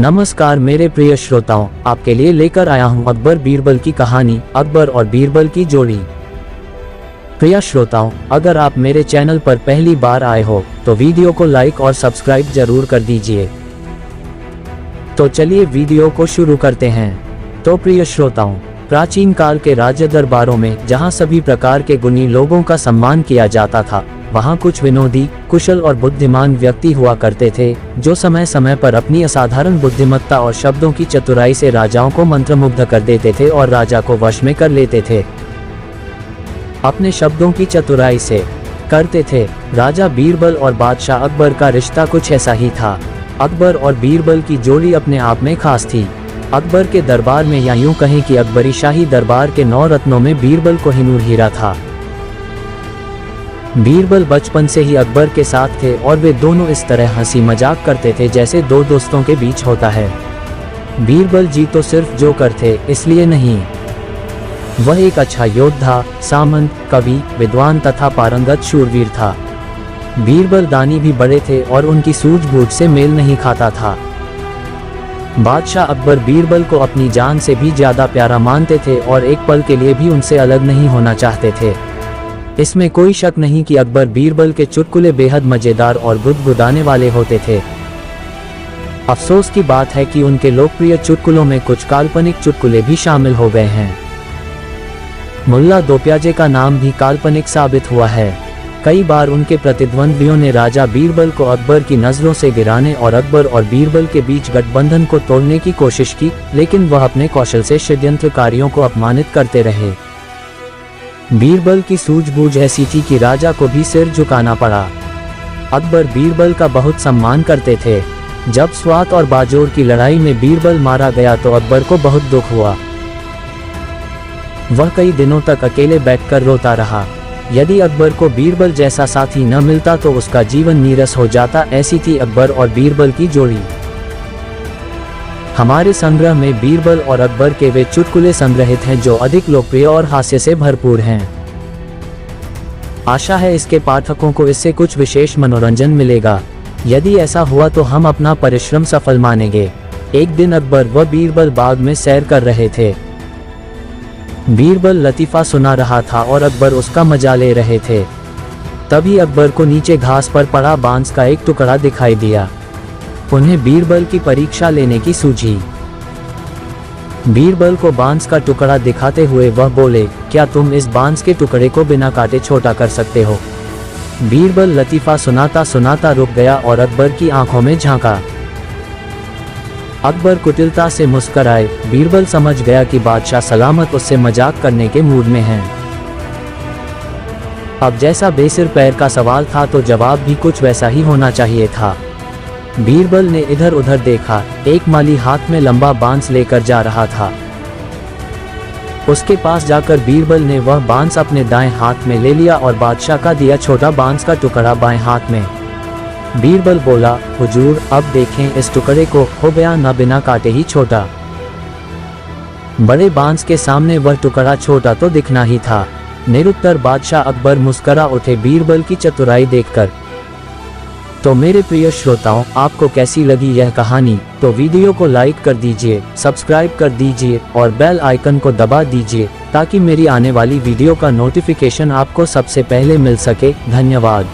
नमस्कार मेरे प्रिय श्रोताओं, आपके लिए लेकर आया हूं अकबर बीरबल की कहानी, अकबर और बीरबल की जोड़ी। प्रिय श्रोताओं, अगर आप मेरे चैनल पर पहली बार आए हो तो वीडियो को लाइक और सब्सक्राइब जरूर कर दीजिए। तो चलिए वीडियो को शुरू करते हैं। तो प्रिय श्रोताओं, प्राचीन काल के राज्य दरबारों में जहां सभी प्रकार के गुणी लोगों का सम्मान किया जाता था, वहां कुछ विनोदी, कुशल और बुद्धिमान व्यक्ति हुआ करते थे, जो समय समय पर अपनी असाधारण बुद्धिमत्ता और शब्दों की चतुराई से राजाओं को मंत्रमुग्ध कर देते थे और राजा को वश में कर लेते थे। अपने शब्दों की चतुराई से करते थे। राजा बीरबल और बादशाह अकबर का रिश्ता कुछ ऐसा ही था। अकबर और बीरबल की जोड़ी अपने आप में खास थी। अकबर के दरबार में, या यूं कहें कि अकबरी शाही दरबार के 9 रत्नों में बीरबल कोहिनूर हीरा था। बीरबल बचपन से ही अकबर के साथ थे और वे दोनों इस तरह हंसी मजाक करते थे जैसे दो दोस्तों के बीच होता है। बीरबल जी तो सिर्फ जोकर थे इसलिए नहीं, वह एक अच्छा योद्धा, सामंत, कवि, विद्वान तथा पारंगत शूरवीर था। बीरबल दानी भी बड़े थे और उनकी सूझबूझ से मेल नहीं खाता था। बादशाह अकबर बीरबल को अपनी जान से भी ज्यादा प्यारा मानते थे और एक पल के लिए भी उनसे अलग नहीं होना चाहते थे। इसमें कोई शक नहीं कि अकबर बीरबल के चुटकुले बेहद मजेदार और गुदगुदाने वाले होते थे। अफसोस की बात है कि उनके लोकप्रिय चुटकुलों में कुछ काल्पनिक चुटकुले भी शामिल हो गए हैं। मुल्ला दो प्याजे का नाम भी काल्पनिक साबित हुआ है। कई बार उनके प्रतिद्वंद्वियों ने राजा बीरबल को अकबर की नजरों से गिराने और अकबर और बीरबल के बीच गठबंधन को तोड़ने की कोशिश की, लेकिन वह अपने कौशल से षड्यंत्रकारियों को अपमानित करते रहे। बीरबल की सूझबूझ ऐसी थी कि राजा को भी सिर झुकाना पड़ा। अकबर बीरबल का बहुत सम्मान करते थे। जब स्वात और बाजोर की लड़ाई में बीरबल मारा गया तो अकबर को बहुत दुख हुआ। वह कई दिनों तक अकेले बैठकर रोता रहा। यदि अकबर को बीरबल जैसा साथी न मिलता तो उसका जीवन नीरस हो जाता। ऐसी थी अकबर और बीरबल की जोड़ी। हमारे संग्रह में बीरबल और अकबर के वे चुटकुले संग्रहित हैं जो अधिक लोकप्रिय और हास्य से भरपूर हैं। आशा है इसके पाठकों को इससे कुछ विशेष मनोरंजन मिलेगा। यदि ऐसा हुआ तो हम अपना परिश्रम सफल मानेंगे। एक दिन अकबर व बीरबल बाग में सैर कर रहे थे। बीरबल लतीफा सुना रहा था और अकबर उसका मजा ले रहे थे। तभी अकबर को नीचे घास पर पड़ा बांस का एक टुकड़ा दिखाई दिया। उन्हें बीरबल की परीक्षा लेने की सूझी। बीरबल को बांस का टुकड़ा दिखाते हुए वह बोले, क्या तुम इस बांस के टुकड़े को बिना काटे छोटा कर सकते हो? बीरबल लतीफा सुनाता सुनाता रुक गया और अकबर की आंखों में झांका। अकबर कुटिलता से मुस्कुराए। बीरबल समझ गया कि बादशाह सलामत उससे मजाक करने के मूड में हैं। अब जैसा बेसिर पैर का सवाल था तो जवाब भी कुछ वैसा ही होना चाहिए था। बीरबल ने इधर उधर देखा। एक माली हाथ में लंबा बांस लेकर जा रहा था। उसके पास जाकर बीरबल ने वह बांस अपने दाएं हाथ में ले लिया और बादशाह का दिया छोटा बांस का टुकड़ा बाएं हाथ में। बीरबल बोला, हुजूर अब देखें इस टुकड़े को, हो गया न बिना काटे ही छोटा। बड़े बांस के सामने वह टुकड़ा छोटा तो दिखना ही था। निरुत्तर बादशाह अकबर मुस्करा उठे बीरबल की चतुराई देखकर। तो मेरे प्रिय श्रोताओं, आपको कैसी लगी यह कहानी? तो वीडियो को लाइक कर दीजिए, सब्सक्राइब कर दीजिए और बेल आइकन को दबा दीजिए ताकि मेरी आने वाली वीडियो का नोटिफिकेशन आपको सबसे पहले मिल सके। धन्यवाद।